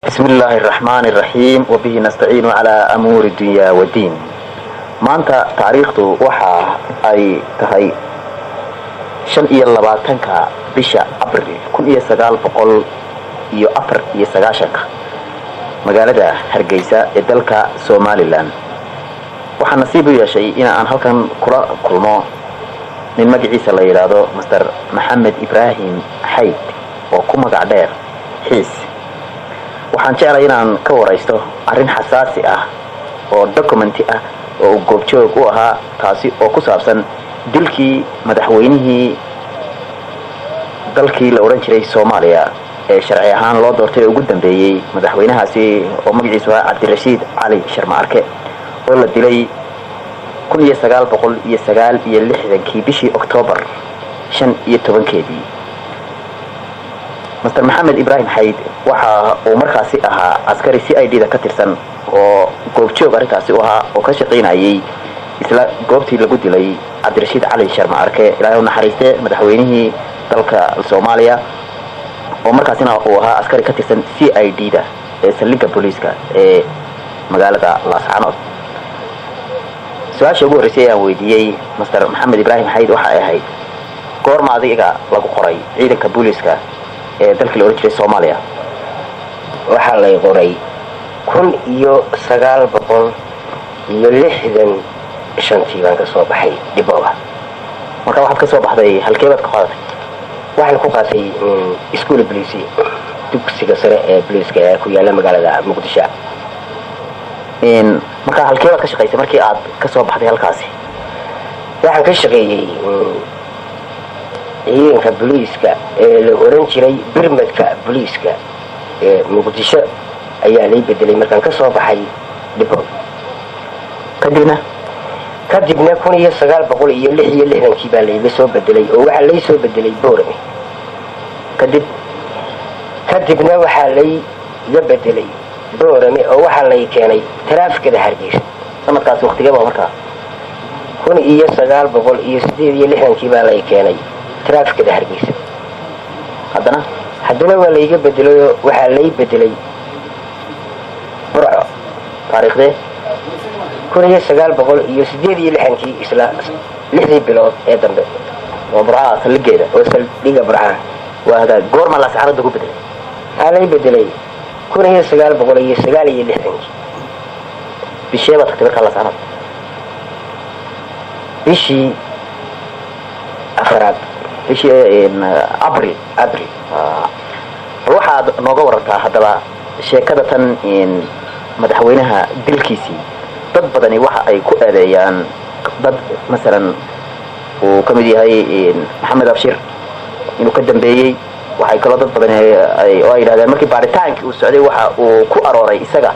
بسم الله الرحمن الرحيم وبه نستعين على أمور الدنيا والدين. maanta taariikhdu waxa ay tahay 25 bisha Abriil 1994 magaalada Hargeysa ee dalka Soomaaliland. waxaan nasiib u yeeshay in aan halkan kula kulmo nin magaciisa la yiraahdo Mr. Maxamed Ibrahim Hayd oo ku magac dheer Xiis. waxaan jeclahay inaan ka waraysto arrin xasaasi ah oo documenti ah oo goobjoog u ahaa taasi oo ku saabsan dilkii madaxweynihii dalkii la oran jiray Soomaaliya ee sharci ahaan loo doortay ugu dambeeyay madaxweynahaasi oo magaciisu ahaa Cabdirashiid Cali Sharmaarke oo la dilay 1969 bishii Oktoobar 15 Mr. Maxamed Ibrahim Hayd waxa uu markaasi ahaa askari CID ka tirsan oo goobjoog arintaasi u ahaa oo ka shaqeynayay isla goobtii lagu dilay Cabdirashiid Cali Sharmaarke ilaahay u naxariiste madaxweynihii dalka Soomaaliya oo markaasina uu ahaa askari ka tirsan CID ee saldhigga booliiska ee magaalada Laascaanood. su'aasha ugu horeysay aan weydiiyay Mr. Maxamed Ibrahim Hayd waxa ay ahayd goorma adiga lagu qoray ciidanka booliiska ee dalka la oran jiray Soomaaliya? waxa la qoray 1965 baan ka soo baxay Dibooba. marka waxaad ka soo baxday halkee baad ka qaadatay? waxaan ku qaatay iskuul booliisi dugsiga sare ee booliiska ee ku yaala magaalada Muqdisho. marka halkee baad ka shaqeysay markii aad ka soo baxday halkaasi? waxaan ka shaqeeyay ciidanka booliiska ee la oran jiray birmadka booliiska ee Muqdisho ayaa la bedelay markaan ka soo baxay Dibooba. kadibna 1966 baa la soo bedelay oo waxa la soo bedelay Boorame. kadibna waxa la bedelay Boorame oo waxa la keenay taraafikada Hargeysa. sanadkaas waqtiga baa markaa 1968 baa la keenay taraafikada Hargeysa. haddana waa la bedelay waxa la bedelay Burco. taariikhdee 1968 isla 6 bilood ee dambe oo Burco saldhiggeeda oo saldhigga Burco waa hada goorma la saarada ku bedelay? halay bedelay 1969 bishii baad tagtay markaa la saarada? bishii Abriil. waxaad nooga warantaa haddaba sheekada tan madaxweynaha dilkiisii. dad badani waxa ay ku eedeeyaan dad masalan uu ka mid yahay Maxamed Abshir inuu ka dambeeyay. waxay kala dad badan ay yiraahdeen markii baaritaankii uu socday waxa uu ku arooray isaga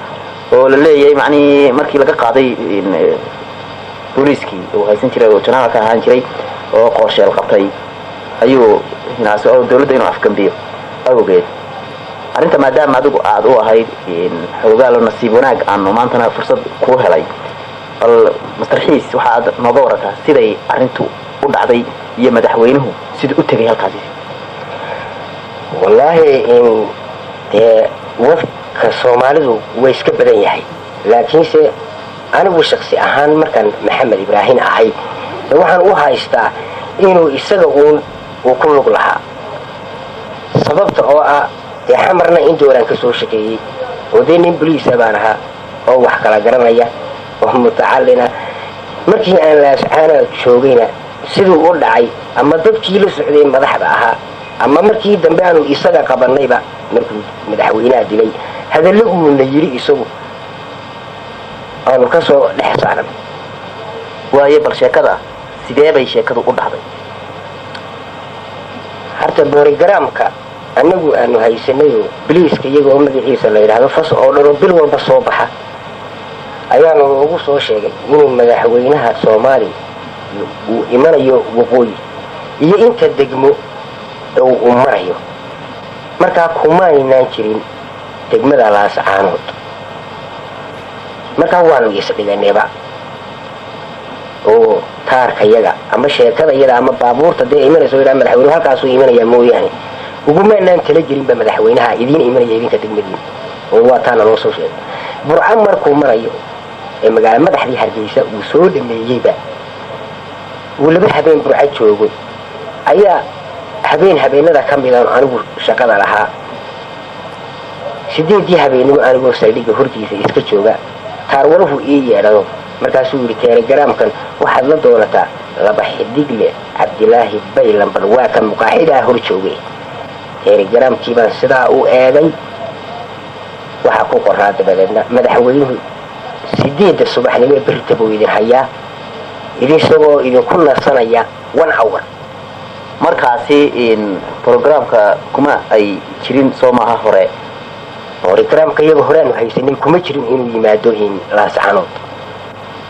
oo la leeyahay macni markii laga qaaday booliiskii oo haysan jiray oo janaal ka ahaan jiray oo qorsheel qabtay ayuu hinaas oo dawladda inuu afkambiyo awgeed. arrinta maadaama adigu aad u ahayd xogaal nasiib wanaag aan maantana fursad ku helay bal Mr. Xiis waxaad nooga warataa siday arrintu u dhacday iyo madaxweynuhu sidoo u tagay halkaasi? wallahi wafka Soomaalidu way iska badan yahay laakiinse anigu shakhsi ahaan markaan Maxamed Ibrahim ahay waxaan u haystaa inuu isaga uu ku lug lahaa sababta oo ah xamarna intii waran ka soo shaqeeyay oo nin booliis baan ahaa oo wax kala garanaya oo mutacallina markii aan Laascaanood joogayna sidoo u dhacay ama dadkii la socday madaxda ahaa ama markii dambe aanu isaga qabanayba markii madaxweynaha dilay hadallo uu la yiri isagu aanu ka soo dhex saaran. waaye bal sheekada sidee bay sheekadu u dhacday? harta borogramka anagu aanu haysanayo booliiska iyagoo magaciisa la yiraahdo fas oo dharo bil walba soo baxa ayaanu ugu soo sheegay inuu madaxweynaha Soomaaliya uu imanayo waqooyi iyo inta degmo uu marayo. markaa kuma aynaan jirin degmada Laascaanood. markaa waanu isdhiganeeba oo taarka yaga ama sheekada iyada ama baabuurta de imanayso ilaa madaxweynaha halkaas uu imanaya mooyaane uguma naan tala jirin ba madaxweynaha idin imanaya idinka degmadiina waa taana loo soo sheegay burca markuu marayo ee magaala madaxdii Hargeysa uu soo dhameeyayba uu laba habeen burca joogo ayaa habeenada ka mid ah anigu shaqada lahaa sideedii habeenimo anigu saldhiga hortiisa iska jooga taarwaruhu ii yeedhado markaasuu yiri telegramkan waxaad la doonataa laba xidigle Cabdilaahi Baylambar waa ka muqaaxidaa hor joogay telegramkii baan sidaa u eegay waxa ku qoraa dabadeedna madaxweynuhu 8 subaxnimo berita buu idin hayaa idisagoo idinku nasanaya 1 hour markaasi in programka kuma ay jirin Soomaha hore programka iyaga horaan haysanay kuma jirin inuu yimaado in la saxano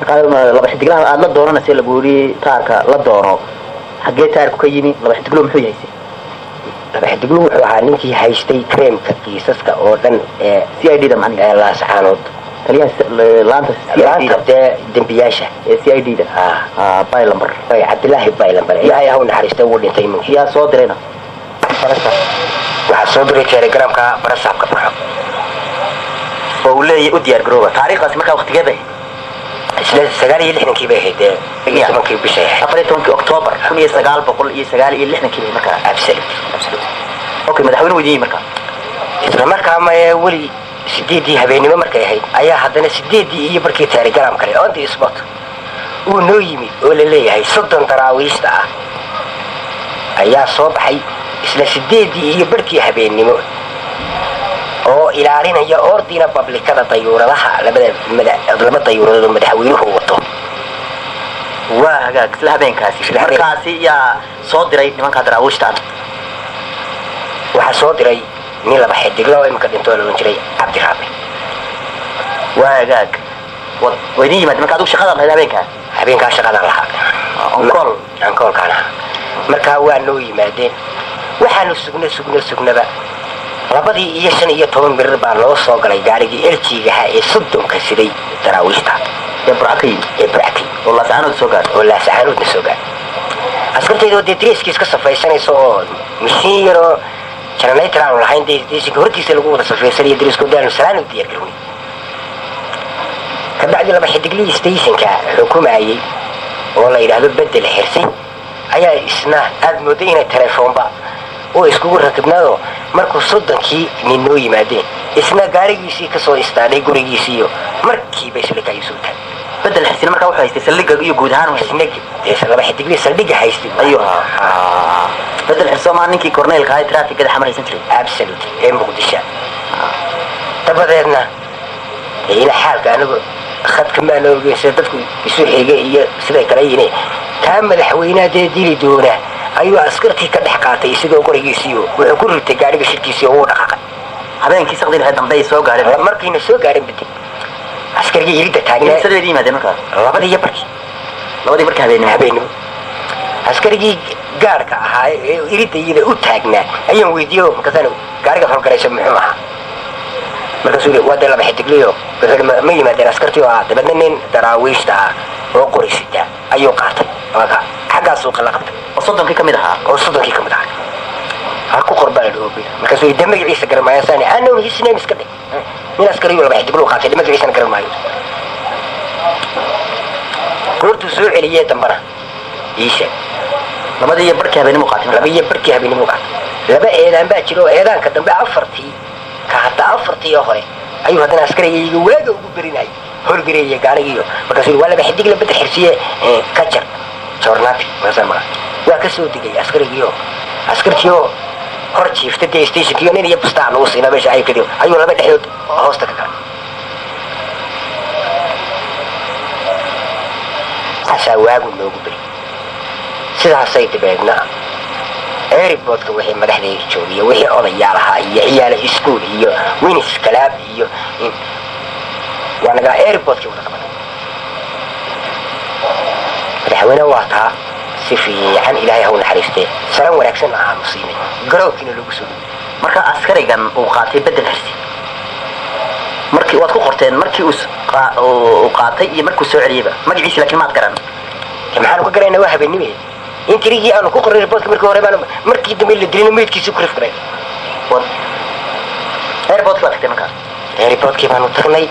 qaadana laba xidiglaha aad la doonanaysa lagu yiri taarka la doono xagee taarku ka yimi laba xidiglo muxuu yahay laba xidiglo wuxuu ahaa ninkii haystay creamka kiisaska oo dhan ee CID da macnaheedu la saxano taliya laanta CID da dambiyaasha ee CID da Baylambar Cabdilaahi Baylambar ilaahay ha u naxariisto uu dhintay yaa soo dirayna waxa soo diray telegramka barasabka baxo oo leeyahay u diyaar garooba taariikhdaas markaa waqtigeeda isla 9 bay ahayd ee bisha 14 October 1969 markaa absolute okay madaxweynuhu wadiin markaa isla markaa ma wali 8 habeenimo markay ahayd ayaa haddana 8 iyo barkii telegram kale on the spot uu noo yimi oo la leeyahay 30 daraawiista ah ayaa soo baxay isla 8 iyo barkii habeenimo oo ilaalinaya ordina publicada dayuuradaha laba dayuurado madaxweynuhu wato waa hagaag isla habeenkaasi markaasi yaa soo diray nimanka daraawiishtaan waxa soo diray nin laba xidiglo oo imka dhinto loo jiray Cabdiraabi waa hagaag wadii yimaad marka adigu shaqada lahayd habeenka shaqada lahaa on call kana marka waa noo yimaadeen waxaanu sugnaba labadii iyo 15 mirir baa loo soo galay gaarigii LG-ga ee 30 siday daraawiishta ee Braaki oo la saanood soo gaar askarteedu deetriiska iska safaysanayso oo mishiin yaro generator aan lahayn deetriiska hortiisa lagu wada safaysanay deetriisku daan salaano diyaar garow ka bacdi laba xidigli stationka xukumayay oo la yiraahdo bedel xirsi ayaa isna aad mooday inay telefoonba oo isku rakibnaado markuu 30kii nin noo yimaadeen isna gaarigiisii ka soo istaanay gurigiisii markii bay isla kay soo taag بدل حسين مركا وحو هيستي سلقة iyo guud ahaan isnag isla wax digri saldhiga haystay بدل حسين ma ninkii cornel ka traffic kada xamaraysan jiray absolute ee muqdisho tabadeedna ila xaalka anigu khadka ma loo geeyay dadku isu xiga iyo sida kale yinay taa madaxweynaha dili doona ayuu askartii ka dhex qaatay isagoo qorigiisii wuxuu ku ritay gaariga shirkiisii oo dhaqaaqay habeenkii saqdii dambe soo gaaray markiina soo gaaray bidi askariga yirida taagnaa sadeedii maadeen markaa labadii markii habeenimo askarigii gaarka ahaa ee yirida u taagnaa ayaan weydiiyay markaasna gaariga howlgaraysa muxuu ahaa markaasuu wada laba xidigliyo ma yimaadeen askartii oo dabadna nin daraawiishta oo qorisita ayuu qaatay waxa xagga suuqa la qabtay oo sodonkii kamid ahaa halku qorbaan dhoobi markaasuu damaciisa garmaaysan anoo hisneen iska dhig من عسكري ولا واحد يقولوا قاتل ما ادري ايش انا كرر معي قلت سوء عليه تمبره ايش لما دي بركي هبين مقاتل لبا ايدان با جيرو ايدان كدنبه افرتي كحتى افرتي اخرى ايوه هذا عسكري يواجه ugu birinay horgariye gaariyo markaasuu wala xidig la bad xirsiye kajar jornaati masama waa ka soo digay askartiyo hor jiiftay station-kii nin iyo bustaan uu siinay meesha ay fidiyo ayuu laba dhexdood hoosta ka galay asaa waagu noogu bari sidaasay dibeedna airportka wixii madaxdeeda joogay wixii odayaal ahaa iyo ciyaal iskuul iyo winis kalaab iyo wanaga airportkii wada qabanay madaxweynaha waa taa si fiican ilaahay hau naxariistee salaan wanaagsan aanu siinay garoobkiina lagu soo marka askarigan uu qaatay bedel xirsi markii waad ku qorteen markii uu qaatay iyo markuu soo celiyayba magaciisa laakiin maad garan maxaan ku garanay waa habeenimo intirigii aanu ku qoray reportka markii hore baan markii dambe la dilay meedkiisa ku rifray airport la tagtay markaa eeriboodkii baanu tagnay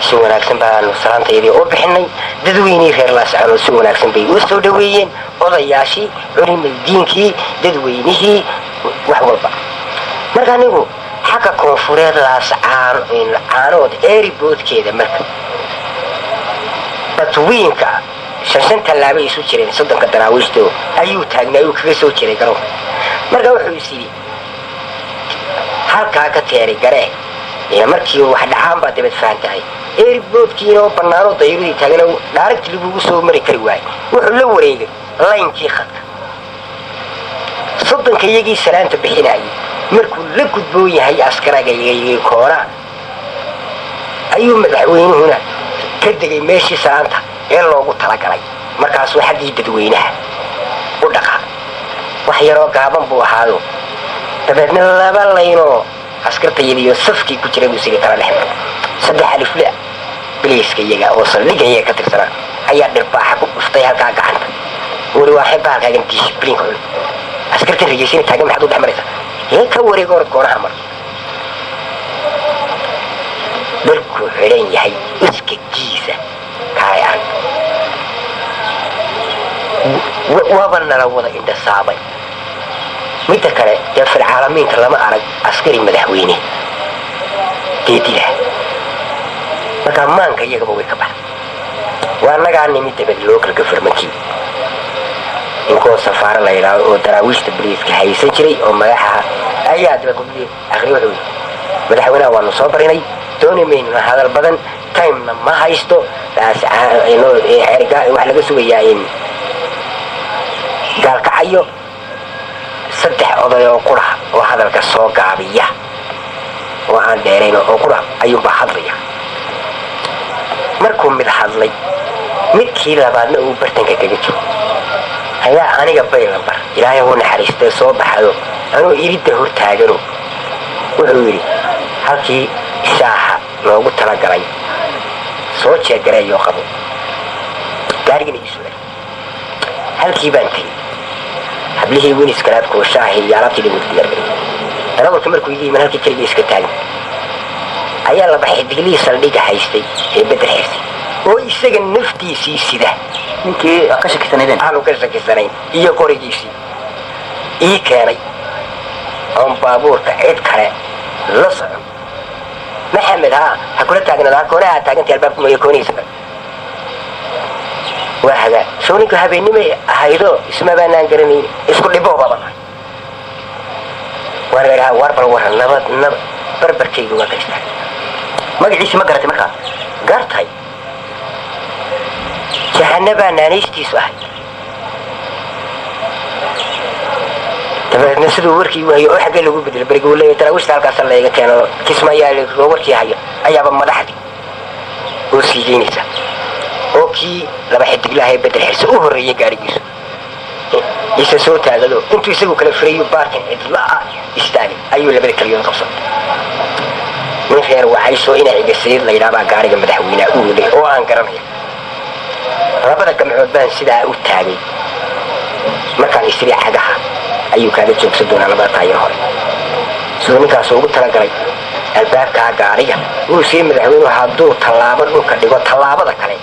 si wanaagsan baanu salaantayadii oo bixinay dadweynihii reer laascaanood si wanaagsan bay u soo dhaweeyeen odayaashii culimadiinkii dadweynihii wax walba marka anigu xagga koonfureed laascaanood eeriboodkeeda marka badwiinka shan tallaabay isu jireen soddonka daraawiishto ayuu taagnaa ayuu kaga soo jiray garoonka marka wuxuu is yidhi halkaa ka teeray garee markii wax dhacaan baa dabad fahantahay eeriboodkiina oo bannaanoo dayradii taagana dhaaragti lagugu soo mari kari waayey wuxuu la wareegay laynkii khadka soddonka iyagii salaanta bixinayay markuu la gudboon yahay askaragayagii koona ayuu madaxweynuhuna ka degay meeshii salaanta ee loogu talagalay markaasuu xaggii dadweynaha u dhaqaa wax yaroo gaaban buu ahaado dabeedna laba laynoo askartayadiiyo safkii ku jira buu siri kala dhex maray 3 alifle biliiska iyaga oo saldhigaya ka tirsanaa ayaa dhirbaaxa ku dhuftay halkaa gacanta weli waxay baalkaagan dishibliin ku askarta rigeysiina taagan maxaad u dhex maraysaa ee ka wareego orod koonaha mar dalku xidhan yahay iskagiisa kaayaan waaba nala wada indhasaabay midda kale dee filcaalamiinka lama arag askari madaxweyne deedila markaa maanka iyagaba way ka baxa waa nagaa nimid dabad local governmentkii inkoo safaaro la yidhaahdo oo daraawiishta boliiska haysan jiray oo madaxaha ayaa dabad qubli akhri wuxuu yidhi madaxweynaha waanu soo barinay dooni maynuna hadal badan timena ma haysto wax laga sugayaa in gaalkacayo 3 oday oo qura oo hadalka soo gaabiya oo aan dheerayn oo qura ayuunbaa hadlaya markuu mid hadlay midkii labaadna uu bartanka kaga jiro ayaa aniga baylambar ilaahay uu naxariistay soo baxado anuu iridda hor taagano wuxuu yidhi halkii shaaha loogu talagalay soo jeegareeyoo qabo gaarigana ii su'aal halkii baan tegey hablihii winis kalaabkoo shaahi iyo alaabtii lagu diyaargaray darawalka markuu iga yiman halkii keliga iska taagan ayaa laba xidiglihii saldhiga haystay ee bedel xirtay oo isaga naftiisii sida ninkii ka shakisanaydeen aanu ka shakisanayn iyo qorigiisii ii keenay oon baabuurka cid kale la socon maxamed ha kula taagnadaa koonaha taagantay albaabku maya koonihiisa waa hagaa sooninka habeennimay ahaydoo isma baanaan garanayn isku dhiboo baban warbal waran nabad barbarkaygu waa ka istaagay magaciisi ma garatay markaa gartay jahanabaa naanaystiisu ahay dabeedna siduu warkii wahayo oo xaggee lagu bedelo beriga uu leeyahay daraawiishta halkaasa layga keeno kismayaa warkii hayo ayaaba madaxdii oo siigeynaysa oo kii laba xidiglahay bedel xirse u horreeyay gaarigiisu isa soo taagado intuu isagu kala firayo baarkan cidla'a istaagay ayuu labada keliyood qabsaday nin reer waxaysoo ina cigasayid la yidhaabaa gaariga madaxweynaha u waday oo aan garanaya labada gamcood baan sidaa u taagay markaan isiri cagaha ayuu kaaga joogsan doonaa labada taayir hore siduu ninkaas ugu talagalay albaabkaa gaariga wuu sii madaxweynuhu hadduu tallaabo dhulka dhigo tallaabada kale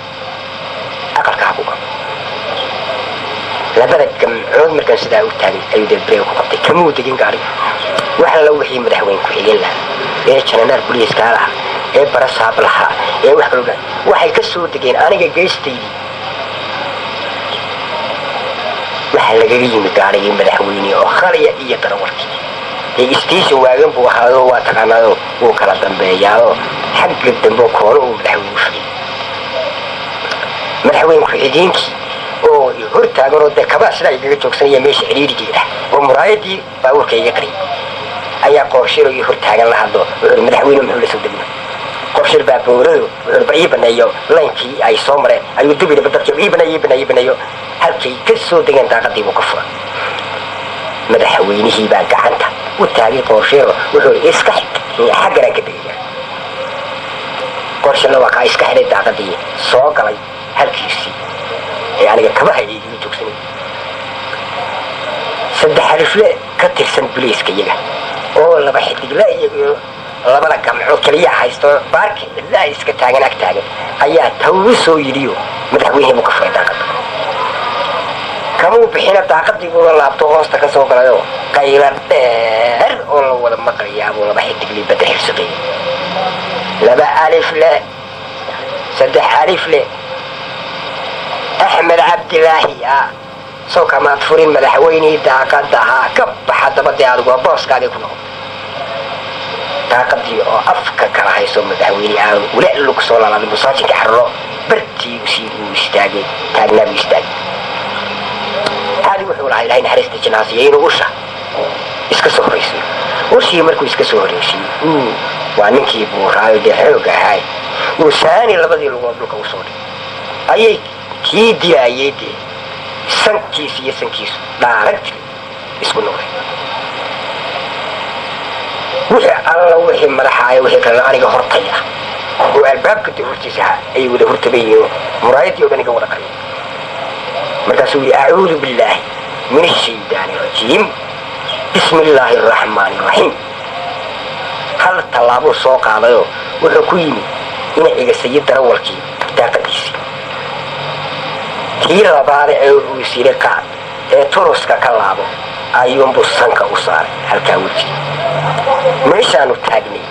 aqalkaa ku qabo labada gamcood markaan sidaa u taagay ayuu dee breeg ku qabtay kamuu degin gaariga wax alla wixii madaxweyne ku xigin lahaa ee jananaar buliiskaa lahaa ee barasaab lahaa ee wax kaloo waxay ka soo degeen aniga geystaydii waxaa lagaga yimi gaarigii madaxweyne oo khaliya iyo darawarkii ee station waagan buu ahaado waa taqaanaado wuu kala dambeeyaao xagga dambe koono uu madaxweyne fugay madaxweyne ku-xigeenkii oo hor taaganoo dee kabaa sidaa igaga joogsanaya meesha cidhiirigeeda oo muraayadii baabuurka iga qariyay ayaa qoorshiro iyo hor taagan la hadlo wuxuu madaxweyne muxuu la soo degna qoorshir baa boorado wuxuu ba ii baneeyo laynkii ay soo mareen ayuu dubida badalka ii baneeyo halkay ka soo degeen daaqadii buu ka furay madaxweynihii baa gacanta u taagay qoorshiro wuxuu iska xig xagganaan ka degaya qoorshirna waa kaa iska xidhay daaqadii soo galay halkiisii ee aniga kabaha iiga joogsanay 3 alifle ka tirsan buliiska iyaga oo laba xidigla iyo labada gamcood keliya haysto baarki ilaa iska taagan ag taagan ayaa tawbi soo yidhiyo madaxweyne buu ka furay daaqada kamuu bixina daaqadii buu la laabto hoosta ka soo galayo qaylan dheer oo la wada maqlayaa buu laba xidigli badda xirsaday laba alif le saddex alif le axmed cabdilaahi soo kamaad furin madaxweynihii daaqadahaa ka baxa dabadii adigu booskaadii ku noqon daaqadii oo afka kala hayso madaxweyne aan wala lug soo laalaaday musaajinka xarro bartii uu istaagay taagnaa buu istaagay hadi wuxuu lahaa ilaahay naxariista jinaasiya inuu usha iska soo horaysiyo ushii markuu iska soo horaysiyo waa ninkii buuraayo dee xooga ahaay uu saani labadii lugood dhulka u soo dhigay ayay kii dilaayay dee sankiis iyo sankiisu dhaaragti isku noqday wixii alla wixii madaxaaya wixii kalena aniga hortay ah oo albaabka dee hortiisa ayay wada hortabayihiin muraayadii oo dhan iga wada qariyay markaasuu yidhi acuudu billaahi min ashaydaani rajiim bismi illaahi araxmaani iraxiim hal tallaabuu soo qaadayoo wuxuu ku yimi inaciga sayid darawalkii daaqadiisii kii labaada ee uu isiri qaad ee turuska ka laabo ayuunbuu sanka u saaray halkaa weji meeshaanu taagnay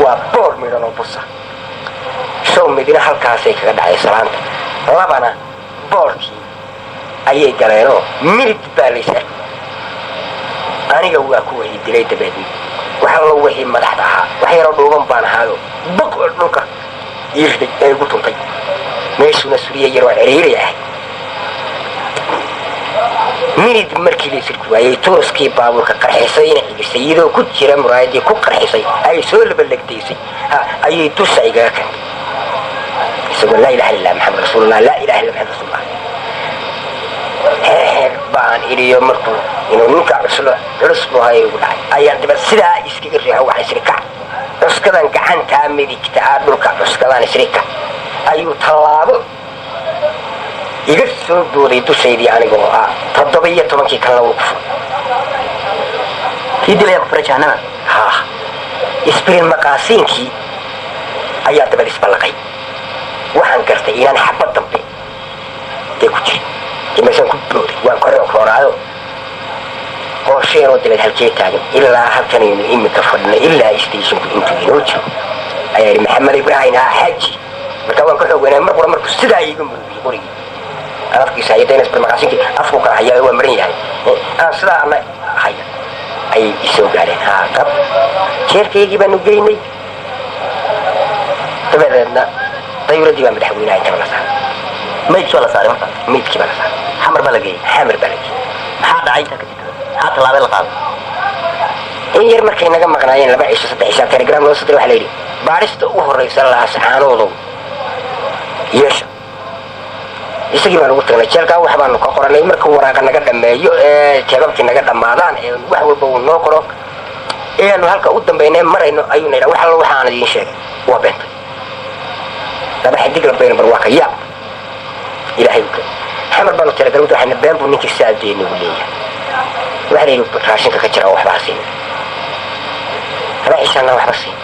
waa boor midhan oo busa show midina halkaasay kaga dhacay salaanta labana boorkii ayay galeenoo minid baa laysa aniga waa kuwa ii dilay dabeedna waxallo wixii madaxda ahaa wax yaroo dhuuban baan ahaayo boqol dhulka ii riday ee igu tuntay meeshuuna suriya yaroo ciriiri ahay minid markii la isirku waayey turuskii baabuurka qarxisay ina xigisay iyadoo ku jira muraayadii ku qarxisay ay soo labalagdaysay ayay dusha igaga kantay isagoo laa ilaha illa maxamed rasuulullah laa ilaha illa maxamed rasuulullah heer baan iriyo markuu inuu ninka culus buu hay ugu dhacay ayaan dibad sidaa iskaga riixo waxaa isri kac cuskadan gacantaa midigta dhulka cuskadaan isri kac ayuu tallaabo iga soo booday dushaydii anigoo 17 kan lagu kufur kii dilay kufur jahanama isbirin maqaasiinkii ayaa dabad isballaqay waxaan gartay inaan xabad dambe dee ku jirin imaysan ku booday waan koraayo qorsheeroo dabad halkee taagan ilaa halkanaynu imika fadhina ilaa stationku intuu inoo jiro ayaa yidhi maxamed ibraahim xaaji markaa waan ka xoog weynaa mar qura markuu sidaa iiga murugiyey qorigii afkiisa ayadayna isbir maqaasinkii afku kala hayaa waa maran yahay aan sidaa ana haya ayay isoo gaareen qab jeerkaygii baanu geynay dabadeedna dayuuradii baa madaxweynaha intaba la saaray maydkii baa la saaray markaa maydkii baa la saaray xamar baa la geeyey xamar baa la geeyey maxaa dhacay intaa kadib maxaa tallaabay la qaaday in yar markay naga maqnaayeen 2 cisho 3 cisho telegram loo soo diray waxaa la yidhi baadhista ugu horraysa laasaxaanoodow yeesha isagii baan ugu tagnay jeelkaa wax baanu ka qoranay markuu waraaqa naga dhammeeyo ee jeebabkii naga dhammaadaan ee wax walba uu noo qoro eanu halka u dambaynay marayno ayuuna yidhaa wax allo waxaan idiin sheegay waa beentay laba xidig la bayna barwaaka yaab ilaahay uka xamar baanu talagalay waxayna been buu ninkii saadeeni u leeyahay waxaa la yidhi raashinka ka jira waxba ha siin laba cishaana waxba siin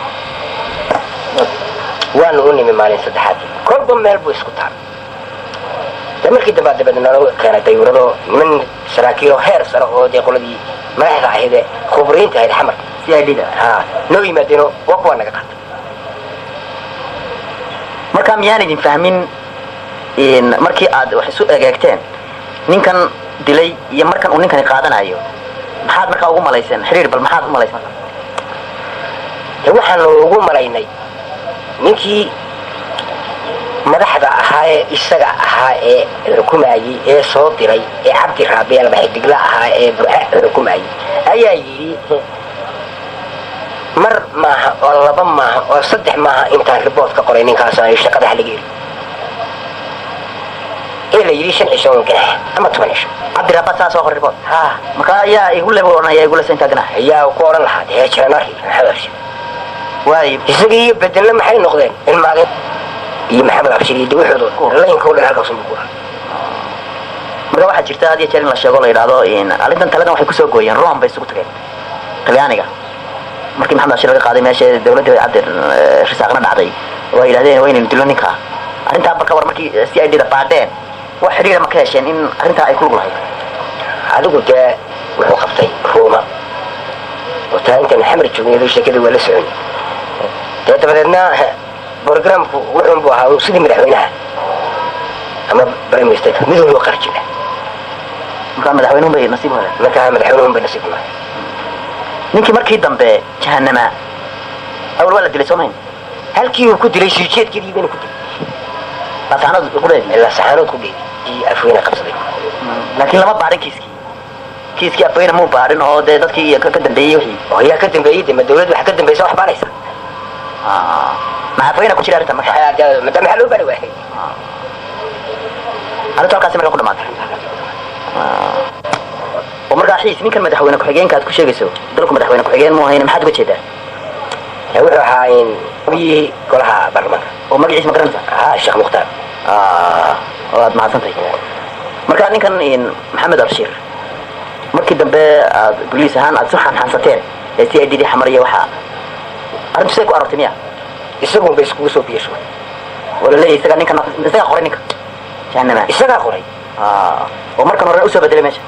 waanu u nimi maalin saddexaad kolba meel buu isku taal markii dabadna noo keenay dayuuradoo niman saraakiiloo heer sare oo dee qoladii madaxda ahayd ee khubriinta ahayd xamar CID noo yimaadeenoo waa kuwaa naga qaatay markaa miyaan idin fahmin markii aad wax isu egeegteen ninkan dilay iyo markan uu ninkani qaadanayo maxaad markaa ugu malayseen xiriir bal maxaad u malayseen waxaanu ugu malaynay ninkii madaxda ahaa ee isaga ahaa ee xukumayay ee soo diray ee cabdi raabi laba xidigla ahaa ee burca xukumayay ayaa yidhi mar maaha oo laba maaha oo 3 maaha intaan ribood ka qoray ninkaas aan shaqada xaligeeyay إلا يريشن عشان جناح أما تمنيش عبد الرباط ساس آخر رباط مكا يا يقول له بقولنا يا يقول له سنت جناح يا وكورن لحد هي شرناهي حبرش واي يسقي بدلنا محل نقدين المعلم يمحمل أبشري دوي حدود لا ينكون لها قصم بقول marka waxa jirta hadii jeerin la sheego la yiraahdo in arintan taladan waxay ku soo gooyeen room bay isugu tageen talyaaniga markii maxamed ashir laga qaaday meesha dawladda cabdi risaaqna dhacday oo ay yiraahdeen waa inaynu dilo ninka arrintaa barka war markii si ay dhida baadeen wax xiriir ma ka hesheen in arrintaa ay ku lug lahayd adigu dee wuxuu qabtay Roma oo taa inta maxamed joogay sheekada wala socon dee dabadeedna programku wuxuu buu ahaa sidii madaxweynaha ama prime minister mid loo qarjina marka madaxweynuhu bay nasiib u heleen marka madaxweynuhu bay nasiib u heleen ninkii markii dambe jahannama awal wala dilay Soomaaliya halkii uu ku dilay siijeedkii inuu ku dilay saxanad ku dheedii ila saxanad ku dheedii afweena qabsaday laakiin lama baarin kiiskii afweena muu baarin oo dee dadkii ka dambeeyay wixii oo yaa ka dambeeyay ma dawladdu wax ka dambeeyay wax baaraysa ma afweena ku jira arrinta marka ma loo baari waayay arrinta halkaas markaa ku dhamaatay oo markaa xiis ninkan madaxweyne ku-xigeenka aad ku sheegayso dalku madaxweyne ku-xigeen muu ahayn maxaad uga jeedaa wuxuu ahaa in biyihii golaha baarlamaanka oo magaciisa ma garanaysaa sheekh mukhtaar waad mahadsantahay markaa ninkan maxamed abshir markii dambe aad boliis ahaan aad su xanxansateen ee si ay didi xamar iyo waxaa arrintu say ku aragtay miya isagu bay iskugu soo biyasho wala leeyahay isaga qoray ninka jahannama isagaa qoray oo markan hore u soo bedelay meesha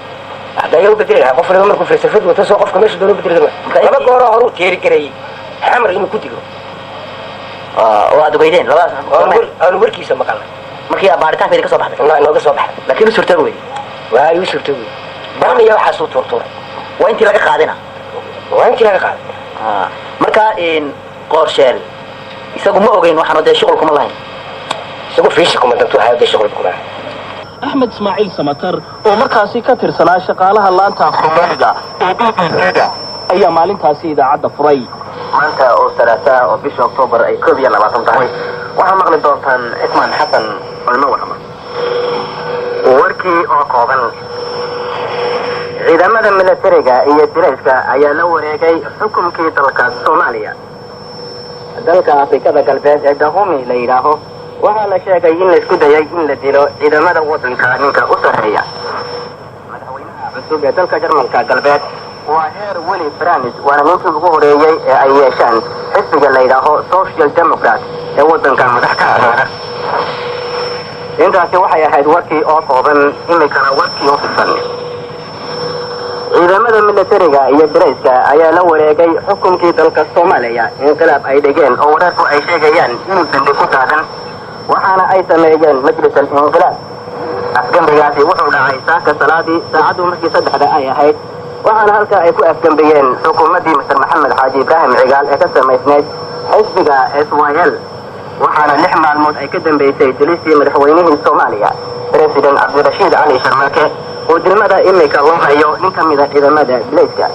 hadda u bedelay qof walba markuu falsafad wato soo qofka meesha doonay bedelay laba goor hore u teeri karay xamar inuu ku dilo oo aad ogeydeen labadaas aan warkiisa maqalnay markii baaritaanka ka soo baxday nooga soo baxday laakiin suurtagal wey waa uu suurtagal baniya waxa soo turturay waa intii laga qaadina marka qorsheel isagu ma ogeyn waxaan dee shaqo kuma lahayn isagu fiish kuma danto hay'adda shaqo kuma lahayn أحمد إسماعيل سمتر ومركزي كثير سلاش قالها لانتا خمانيجا وبيبي أي مالين تاسي إذا عدى فري maanta oo 3 oo bisha October ay 12 tahay waxa maqli doontaan Ismaan Xasan Ulmo Warma warkii oo kooban ciidamada militariga iyo dirayska ayaa la wareegay xukunkii dalka Soomaaliya dalka Afrikada galbeed ee Dahomey la yiraahdo waxa la sheegay in la isku dayay in la dilo ciidamada wadanka ninka u sareeya madaxweynaha cusub ee dalka Jarmalka galbeed وهير ولي برانيس وانا ننتظر غوريي اي يشان حسب اللي يراهو سوشيال ديموكرات وطن كان مدحكا intaasi waxay ahayd warkii oo kooban imikana warkii oo fidsan ciidamada militariga iyo dirayska ayaa la wareegay xukunkii dalka Soomaaliya inqilaab ay dhigeen oo wararku ay sheegayaan inuu dambi ku qaadan waxaana ay sameeyeen majlisul inqilaab afgambigaasi wuxuu dhacay saaka salaadii saacadu markii 3 ay ahayd waxaana halka ay ku afgambiyeen xukuumadii Mr. Maxamed Xaaji Ibraahim Cigaal ee ka samaysneyd xisbiga SYL waxaana 6 maalmood ay ka dambeysay dilistii madaxweynihii Soomaaliya President Cabdirashiid Cali Sharmaake oo dilmada imika loo hayo nin ka mid ah ciidamada bilayska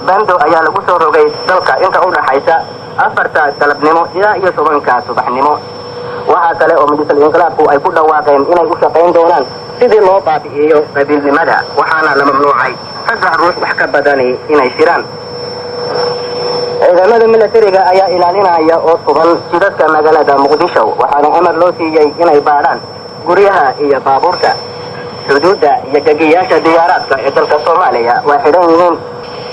bando ayaa lagu soo rogay dalka inta u dhaxaysa 4 galabnimo ilaa iyo 7 subaxnimo waxa kale oo majlisul inqilaabku ay ku dhawaaqeen inay u shaqeyn doonaan sidii loo baabi'iyo qabiilnimada waxaana la mamnuucay 3 ruux wax ka badani inay shiraan ciidamada militariga ayaa ilaalinaya oo sugan jidadka magaalada Muqdisho waxaana amar loo siiyay inay baadhaan guryaha iyo baabuurta xuduudda iyo gagiyaasha diyaaraadka ee dalka Soomaaliya waa xiran yihiin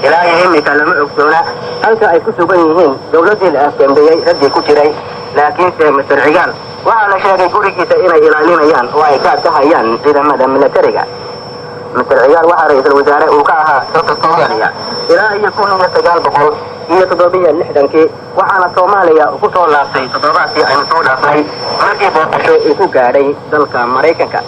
ilaa imika lama ogsoona halka ay ku sugan yihiin dawladii la afgambiyay raggii ku jiray laakiin Mr. Cigaal waxaa la sheegay gurigiisa inay ilaalinayaan oo ay ka hayaan ciidamada militariga Mr. Cigaal waxa ra'iisul wasaare uu ka ahaa dalka Soomaaliya ilaa iyo 1967 waxaana Soomaaliya ku soo laabtay 7 aynu soo dhaafay markii booqasho uu ku gaadhay dalka Mareykanka